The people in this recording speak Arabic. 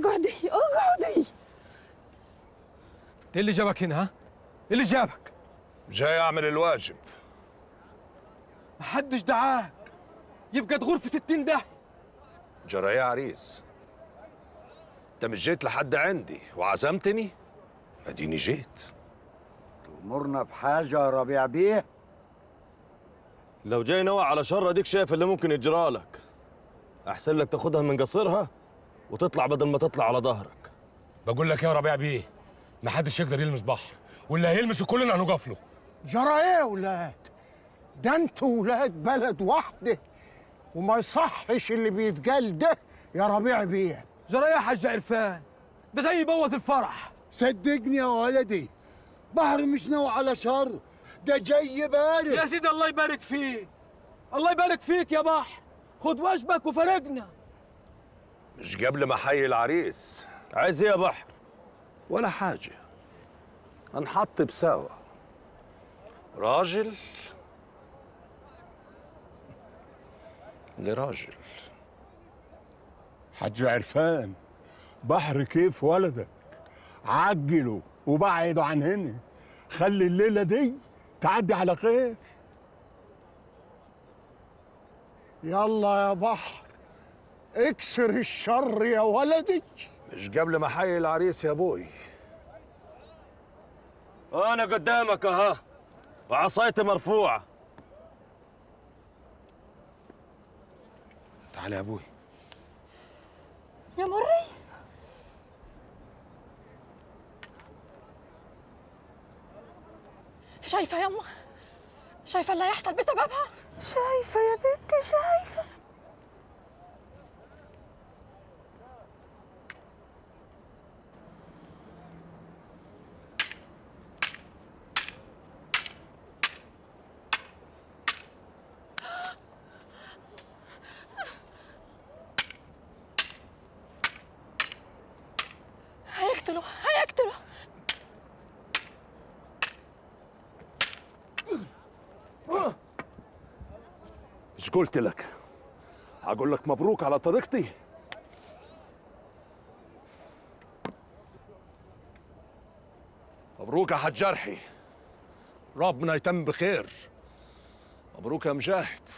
اقعدي اقعدي. ايه اللي جابك هنا؟ ها؟ ايه اللي جابك؟ جاي اعمل الواجب. محدش دعاك، يبقى تغور في 60 ده. جرى يا عريس، انت مش جيت لحد عندي وعزمتني؟ اديني جيت. تأمرنا بحاجة يا ربيع بيه؟ لو جاي نوع على شر اديك شايف اللي ممكن يجرالك. احسن لك تاخدها من قصيرها وتطلع بدل ما تطلع على ظهرك. بقول لك يا ربيع بيه، ما حدش يقدر يلمس بحر، واللي هيلمسه كلنا هنقف له. جرى ايه يا ولاد؟ ده انتوا ولاد بلد واحدة وما يصحش اللي بيتقال ده يا ربيع بيه. جرى يا حاج عرفان، ده جاي يبوظ الفرح. صدقني يا ولدي، بحر مش نوع على شر، ده جاي يبارك. يا سيدي الله يبارك فيك، الله يبارك فيك يا بحر، خد واجبك وفارقنا. مش قبل ما احيي العريس عايز ايه يا بحر؟ ولا حاجة، هنحط بسوا راجل لراجل. حاج عرفان، بحر كيف ولدك، عجله وبعده عن هنا، خلي الليلة دي تعدي على خير. يلا يا بحر، اكسر الشر يا ولدي. مش قبل ما احيي العريس يا ابوي. انا قدامك اها، وعصايتي مرفوعه. تعال يا ابوي. يا مري شايفة يما؟ شايفة اللي هيحصل بسببها؟ شايفة يا بنتي شايفة. هيقتله هيقتله. مش قلت لك هقول لك مبروك على طريقتي؟ مبروك يا حاج جرحي، ربنا يتم بخير. مبروك يا مجاهد.